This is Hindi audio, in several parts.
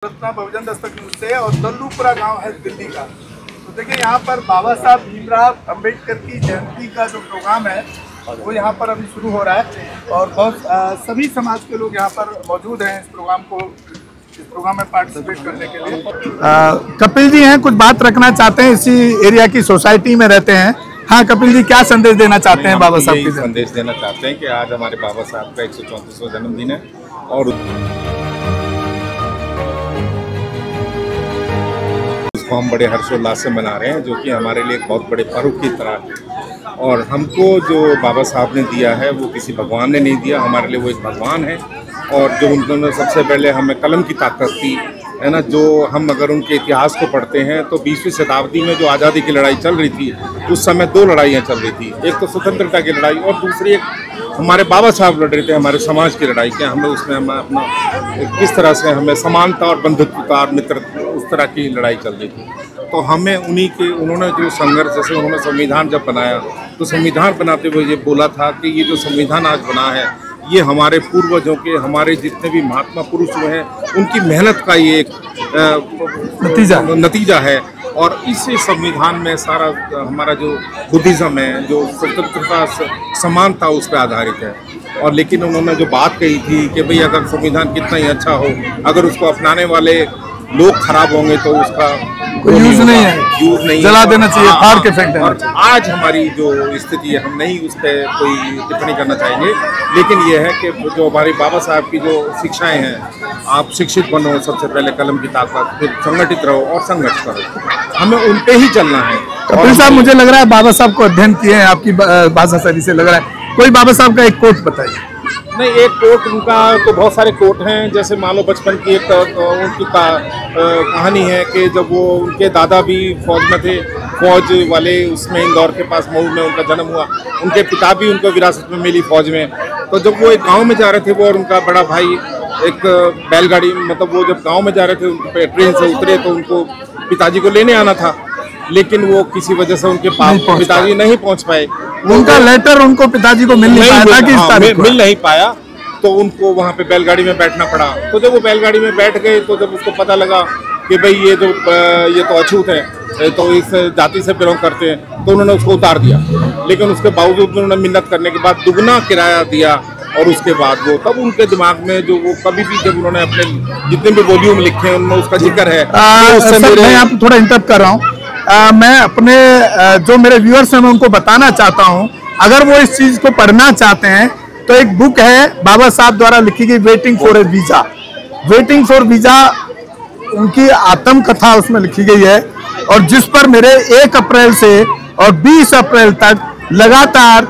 रत्ना बहुजन दस्तक न्यूज़ से और दल्लूपुरा गांव है दिल्ली का। तो देखिए यहाँ पर बाबा साहब भीमराव अंबेडकर की जयंती का जो प्रोग्राम है वो यहाँ पर अभी शुरू हो रहा है और बहुत सभी समाज के लोग यहाँ पर मौजूद हैं इस प्रोग्राम में पार्टिसिपेट करने के लिए। कपिल जी हैं, कुछ बात रखना चाहते हैं, इसी एरिया की सोसाइटी में रहते हैं। हाँ कपिल जी, क्या संदेश देना चाहते हैं बाबा साहब के? संदेश देना चाहते हैं कि आज हमारे बाबा साहब का 134वां जन्मदिन है और उसको हम बड़े हर्षोल्लास से मना रहे हैं, जो कि हमारे लिए एक बहुत बड़े पर्व की तरह है। और हमको जो बाबा साहब ने दिया है वो किसी भगवान ने नहीं दिया, हमारे लिए वो एक भगवान है। और जो उन्होंने सबसे पहले हमें कलम की ताकत दी है ना, जो हम अगर उनके इतिहास को पढ़ते हैं तो 20वीं शताब्दी में जो आज़ादी की लड़ाई चल रही थी उस समय दो लड़ाइयाँ चल रही थी, एक तो स्वतंत्रता की लड़ाई और दूसरी एक हमारे बाबा साहब लड़ रहे थे हमारे समाज की लड़ाई। क्या हमें उसमें हम अपना किस तरह से हमें समानता और बंधुत्वता और मित्रता उस तरह की लड़ाई चल रही थी। तो हमें उन्होंने जो संघर्ष, जैसे उन्होंने संविधान जब बनाया तो संविधान बनाते हुए ये बोला था कि ये जो संविधान आज बना है ये हमारे पूर्वजों के, हमारे जितने भी महात्मा पुरुष हुए हैं उनकी मेहनत का ये एक नतीजा है। और इसी संविधान में सारा हमारा जो बुद्धिज़्म है, जो स्वतंत्रता समानता उस पर आधारित है। और लेकिन उन्होंने जो बात कही थी कि भाई अगर संविधान कितना ही अच्छा हो, अगर उसको अपनाने वाले लोग खराब होंगे तो उसका कोई यूज नहीं है, जला देना चाहिए, फाड़ के फेंक देना। और आज हमारी जो स्थिति है हम नहीं उस पर कोई टिप्पणी करना चाहेंगे, लेकिन ये है कि जो हमारे बाबा साहब की जो शिक्षाएं हैं, आप शिक्षित बनो, सबसे पहले कलम की ताकत, फिर संगठित रहो और संघर्ष करो, हमें उन पे ही चलना है। कपिल साहब, मुझे लग रहा है बाबा साहब को अध्ययन किए हैं, आपकी भाषा शैली से लग रहा है। कोई बाबा साहब का एक कोट बताइए। नहीं, एक कोट उनका तो बहुत सारे कोट हैं, जैसे मान लो बचपन की एक उनकी कहानी है कि जब वो उनके दादा भी फौज में थे, फौज वाले उसमें इंदौर के पास मऊ में उनका जन्म हुआ, उनके पिता भी उनको विरासत में मिली फौज में। तो जब वो एक गांव में जा रहे थे वो और उनका बड़ा भाई एक बैलगाड़ी, मतलब वो जब गांव में जा रहे थे ट्रेन से उतरे तो उनको पिताजी को लेने आना था, लेकिन वो किसी वजह से उनके पिताजी नहीं पहुँच पाए। उनका लेटर उनको पिताजी को मिल नहीं पाया तो उनको वहाँ पे बैलगाड़ी में बैठना पड़ा। तो जब वो बैलगाड़ी में बैठ गए तो जब उसको पता लगा कि भाई ये तो अछूत है, तो इस जाति से बिलोंग करते हैं, तो उन्होंने उसको उतार दिया। लेकिन उसके बावजूद उन्होंने मिन्नत करने के बाद दुगना किराया दिया और उसके बाद वो तब उनके दिमाग में जो वो कभी भी जब उन्होंने अपने जितने भी वॉल्यूम लिखे हैं उनमें उसका जिक्र है। मैं आप थोड़ा इंटरप्ट कर रहा हूँ। मैं अपने जो मेरे व्यूअर्स हैं मैं उनको बताना चाहता हूं, अगर वो इस चीज को पढ़ना चाहते हैं तो एक बुक है बाबा साहब द्वारा लिखी गई waiting for A visa. Waiting for visa उनकी आत्मकथा उसमें लिखी गई है और जिस पर मेरे 1 अप्रैल से और 20 अप्रैल तक लगातार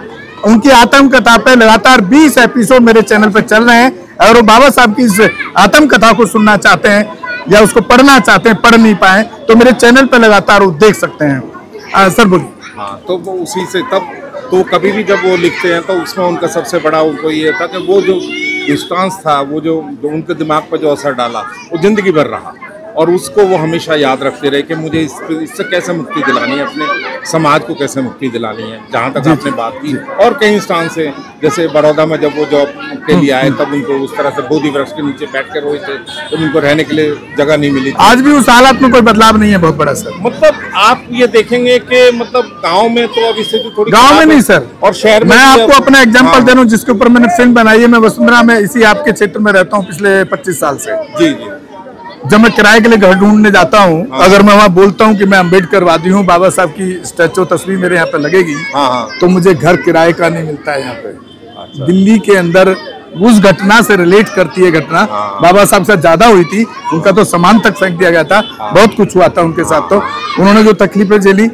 उनकी आत्मकथा पे लगातार 20 एपिसोड मेरे चैनल पर चल रहे हैं। अगर वो बाबा साहब की इस आत्मकथा को सुनना चाहते हैं या उसको पढ़ना चाहते हैं, पढ़ नहीं पाए, तो मेरे चैनल पे लगातार वो देख सकते हैं। सर बोलिए। हाँ, तो वो उसी से तब तो कभी भी जब वो लिखते हैं तो उसमें उनका सबसे बड़ा उनको ये था कि वो जो डिस्टेंस था, वो जो उनके दिमाग पर जो असर डाला वो जिंदगी भर रहा और उसको वो हमेशा याद रखते रहे कि मुझे इससे कैसे मुक्ति दिलानी है, अपने समाज को कैसे मुक्ति दिलानी है। जहाँ तक आपने बात की, और कई स्थान से जैसे बड़ौदा में जब वो जॉब के लिए आए तब उनको उस तरह से बोधि वृक्ष के नीचे बैठ कर रोए थे, तो उनको रहने के लिए जगह नहीं मिली। आज भी उस हालत में कोई बदलाव नहीं है बहुत बड़ा सर। मतलब आप ये देखेंगे कि मतलब गाँव में तो अब स्थिति थोड़ी, गाँव में नहीं सर, और शहर में। मैं आपको अपना एग्जाम्पल दे रहा हूँ जिसके ऊपर मैंने फिल्म बनाई है। मैं वसुंधरा में इसी आपके क्षेत्र में रहता हूँ पिछले 25 साल से। जी जी। जब मैं किराए के लिए घर ढूंढने जाता हूँ, अगर मैं वहाँ बोलता हूँ कि मैं अम्बेडकरवादी हूँ, बाबा साहब की स्टैचू तस्वीर मेरे यहाँ पे लगेगी, तो मुझे घर किराए का नहीं मिलता है यहाँ पे। अच्छा। दिल्ली के अंदर उस घटना से रिलेट करती है घटना, बाबा साहब से ज्यादा हुई थी, उनका तो सामान तक फेंक दिया गया था, बहुत कुछ हुआ था उनके साथ। तो उन्होंने जो तकलीफें झेली,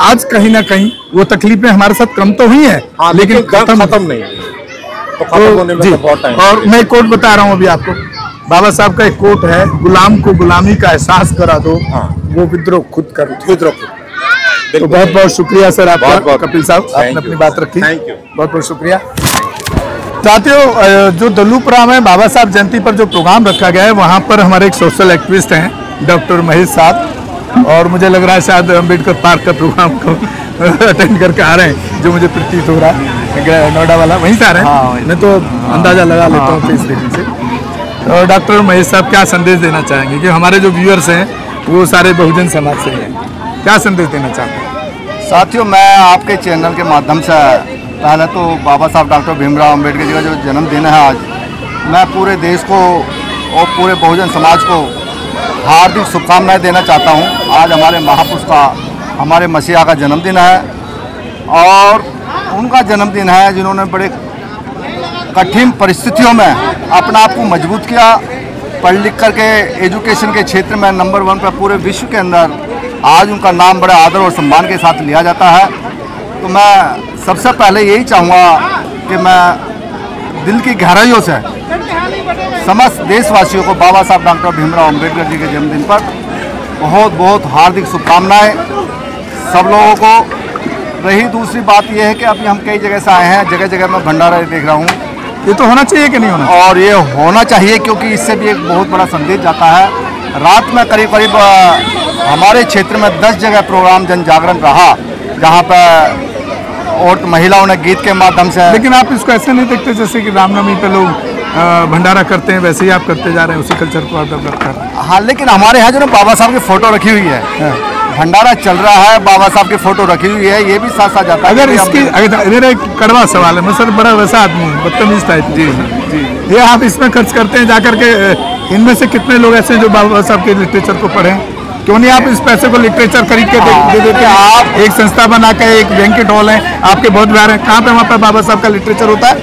आज कहीं ना कहीं वो तकलीफें हमारे साथ कम तो हुई है, लेकिन खत्म नहीं। और मैं कोट बता रहा हूँ अभी आपको, बाबा साहब का एक कोट है, गुलाम को गुलामी का एहसास करा दो, वो विद्रोह खुद कर। तो बहुत बहुत शुक्रिया सर आपका कपिल साहब, आपने अपनी बात रखी, बहुत बहुत शुक्रिया। साथियों, जो दल्लूपुरा में बाबा साहब जयंती पर जो प्रोग्राम रखा गया है वहाँ पर हमारे एक सोशल एक्टिविस्ट हैं डॉक्टर महेश साहब, और मुझे लग रहा है शायद अम्बेडकर पार्क का प्रोग्राम को अटेंड करके आ रहे हैं, जो मुझे प्रतीत हो रहा है। नोएडा वाला वहीं से आ रहे हैं, मैं तो अंदाजा लगा लेता हूँ फेस देखने से। और डॉक्टर महेश साहब क्या संदेश देना चाहेंगे कि हमारे जो व्यूअर्स हैं वो सारे बहुजन समाज से हैं, क्या संदेश देना चाहते हैं? साथियों, मैं आपके चैनल के माध्यम से पहले तो बाबा साहब डॉक्टर भीमराव अंबेडकर जी का जो जन्मदिन है आज, मैं पूरे देश को और पूरे बहुजन समाज को हार्दिक शुभकामनाएं देना चाहता हूं। आज हमारे महापुरुष का, हमारे मसीहा का जन्मदिन है और उनका जन्मदिन है जिन्होंने बड़े कठिन परिस्थितियों में अपना आप को मजबूत किया, पढ़ लिख करके एजुकेशन के क्षेत्र में नंबर 1 पर पूरे विश्व के अंदर आज उनका नाम बड़े आदर और सम्मान के साथ लिया जाता है। तो मैं सबसे पहले यही चाहूँगा कि मैं दिल की गहराइयों से समस्त देशवासियों को बाबा साहब डॉक्टर भीमराव अंबेडकर जी के जन्मदिन पर बहुत बहुत हार्दिक शुभकामनाएं सब लोगों को। रही दूसरी बात यह है कि अभी हम कई जगह से आए हैं, जगह जगह मैं भंडारा देख रहा हूँ, ये तो होना चाहिए कि नहीं होना? और ये होना चाहिए क्योंकि इससे भी एक बहुत बड़ा संदेश जाता है। रात में करीब करीब हमारे क्षेत्र में 10 जगह प्रोग्राम जन जागरण रहा, जहाँ पर और महिलाओं ने गीत के माध्यम से। लेकिन आप इसको ऐसे नहीं देखते जैसे कि रामनवमी पे लोग भंडारा करते हैं, वैसे ही आप करते जा रहे हैं, उसी कल्चर को आप डेवलप कर रहे हैं? हाँ, लेकिन हमारे यहाँ जो बाबा साहब की फोटो रखी हुई है, भंडारा चल रहा है, बाबा साहब की फोटो रखी हुई है, ये भी साथ साथ जाता है। अगर इसकी मेरा एक कड़वा सवाल है, मैं सर बड़ा वैसा आदमी हूँ, बदतमीज टाइप। जी, ये आप इसमें खर्च करते हैं जाकर के, इनमें से कितने लोग ऐसे हैं जो बाबा साहब के लिटरेचर को पढ़ें? क्यों नहीं आप इस पैसे को लिटरेचर खरीद के दे देते हैं? आप एक संस्था बना के, एक बैंकेट हॉल है आपके बहुत प्यारे हैं, कहाँ पे वहाँ पे बाबा साहब का लिटरेचर होता है?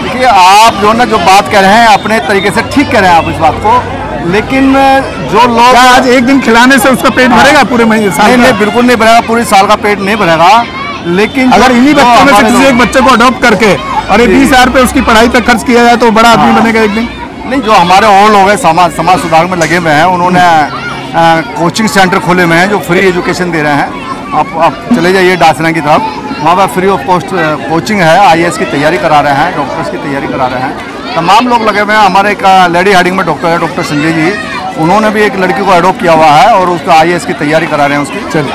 देखिए, आप जो बात कह रहे हैं अपने तरीके से ठीक कह रहे हैं आप इस बात को, लेकिन जो लोग आज एक दिन खिलाने से उसका पेट भरेगा पूरे महीने साल? नहीं, बिल्कुल नहीं भरेगा, पूरे साल का पेट नहीं भरेगा। लेकिन अगर इन्हीं बच्चों में से किसी एक बच्चे को अडॉप्ट करके और 20,000 रुपये उसकी पढ़ाई पर खर्च किया जाए तो बड़ा आदमी बनेगा एक दिन। नहीं, जो हमारे और लोग हैं समाज सुधार में लगे हुए हैं, उन्होंने कोचिंग सेंटर खोले हुए हैं जो फ्री एजुकेशन दे रहे हैं। आप चले जाइए डासना की तरफ, वहाँ पर फ्री ऑफ कॉस्ट कोचिंग है, IAS की तैयारी करा रहे हैं, डॉक्टर्स की तैयारी करा रहे हैं, तमाम लोग लगे हुए हैं। हमारे एक लेडी हार्डिंग में डॉक्टर है, डॉक्टर संजय जी, उन्होंने भी एक लड़की को अडॉप्ट किया हुआ है और उसका IAS की तैयारी करा रहे हैं उसकी। चलिए,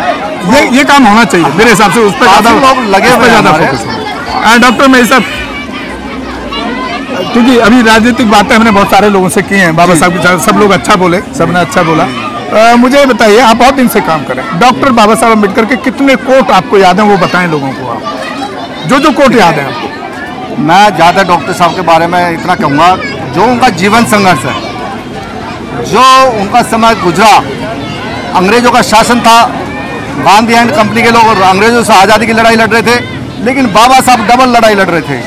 ये काम होना चाहिए मेरे हिसाब से, उस पर ज़्यादा लोग लगे हुए ज़्यादा फोकस। डॉक्टर महेश साहब, क्योंकि अभी राजनीतिक बातें हमने बहुत सारे लोगों से की हैं, बाबा साहब के सब लोग अच्छा बोले, सबने अच्छा बोला। मुझे बताइए, आप बहुत दिन से काम करें, डॉक्टर बाबा साहब अम्बेडकर के कितने कोट आपको याद हैं, वो बताएं लोगों को, आप जो कोट याद है आपको। मैं ज़्यादा डॉक्टर साहब के बारे में इतना कहूँगा, जो उनका जीवन संघर्ष है, जो उनका समय गुजरा, अंग्रेजों का शासन था, गांधी एंड कंपनी के लोग अंग्रेजों से आज़ादी की लड़ाई लड़ रहे थे, लेकिन बाबा साहब डबल लड़ाई लड़ रहे थे,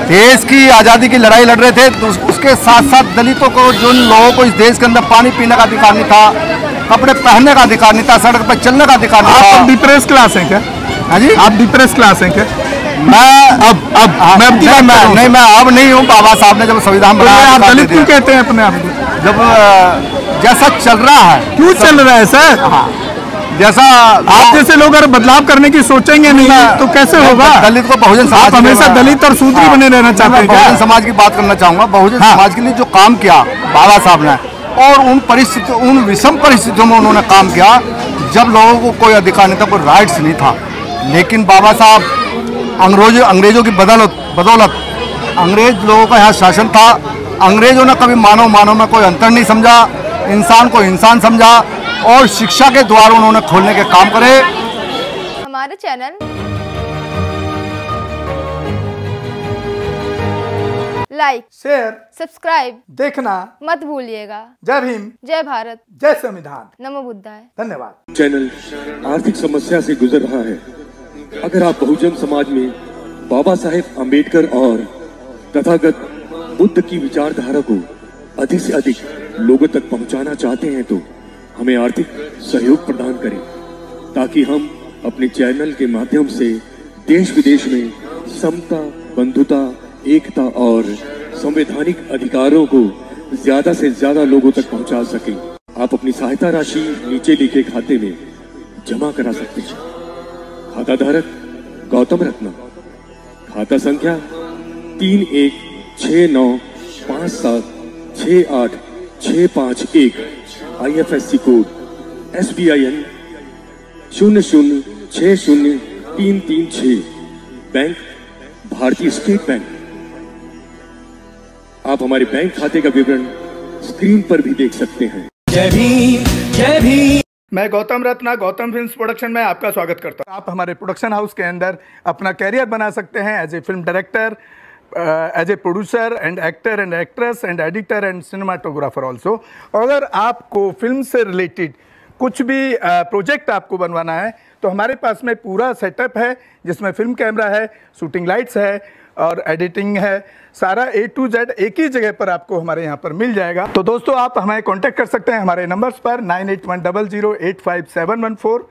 देश की आज़ादी की लड़ाई लड़ रहे थे, तो उसके साथ साथ दलितों को, जिन लोगों को इस देश के अंदर पानी पीने का अधिकार नहीं था, कपड़े पहनने का अधिकार नहीं था, सड़क पर चलने का अधिकार नहीं था। आप डिप्रेस क्लास हैं क्या? हाँ जी, आप डिप्रेस क्लास हैं क्या? मैं अब नहीं हूँ। बाबा साहब ने जब संविधान बनाया, आप दलित क्यों कहते हैं अपने आप को? जब जैसा चल रहा है, क्यों चल रहा है सर? हाँ, जैसा आप जैसे लोग अगर बदलाव करने की सोचेंगे नहीं तो कैसे होगा? दलित को बहुजन समाज, आप हमेशा दलित और शूद्र बने रहना चाहते हैं? बहुजन समाज की बात करना चाहूँगा। बहुजन समाज के लिए जो काम किया बाबा साहब ने, और उन विषम परिस्थितियों में उन्होंने काम किया जब लोगों को कोई अधिकार नहीं था, कोई राइट्स नहीं था, लेकिन बाबा साहब अंग्रेजों की बदौलत अंग्रेज लोगों का यहाँ शासन था। अंग्रेजों ने कभी मानव में कोई अंतर नहीं समझा, इंसान को इंसान समझा, और शिक्षा के द्वार उन्होंने खोलने के काम करे। हमारे चैनल लाइक, शेयर, सब्सक्राइब देखना मत भूलिएगा। जय भीम, जय भारत, जय संविधान, नमो बुद्धाय। धन्यवाद। चैनल आर्थिक समस्या से गुजर रहा है। अगर आप बहुजन समाज में बाबा साहेब अम्बेडकर और तथागत बुद्ध की विचारधारा को अधिक से अधिक लोगों तक पहुंचाना चाहते हैं तो हमें आर्थिक सहयोग प्रदान करें, ताकि हम अपने चैनल के माध्यम से देश विदेश में समता, बंधुता, एकता और संवैधानिक अधिकारों को ज्यादा से ज्यादा लोगों तक पहुंचा सकें। आप अपनी सहायता राशि नीचे लिखे खाते में जमा करा सकते हैं। खाता धारक गौतम रत्ना, खाता संख्या 316957686551, IFSC कोड SBIN 0060336, बैंक भारतीय स्टेट बैंक। आप हमारे बैंक खाते का विवरण स्क्रीन पर भी देख सकते हैं। जय भीम, जय भीम। मैं गौतम रत्ना गौतम फिल्म्स प्रोडक्शन में आपका स्वागत करता हूँ। आप हमारे प्रोडक्शन हाउस के अंदर अपना कैरियर बना सकते हैं as a film director, as a producer and actor and actress and editor and cinematographer also. अगर आपको फिल्म से रिलेटेड कुछ भी प्रोजेक्ट आपको बनवाना है तो हमारे पास में पूरा सेटअप है, जिसमें फिल्म कैमरा है, शूटिंग लाइट्स है और एडिटिंग है। सारा A to Z एक ही जगह पर आपको हमारे यहाँ पर मिल जाएगा। तो दोस्तों, आप हमें कांटेक्ट कर सकते हैं हमारे नंबर्स पर 9810085714।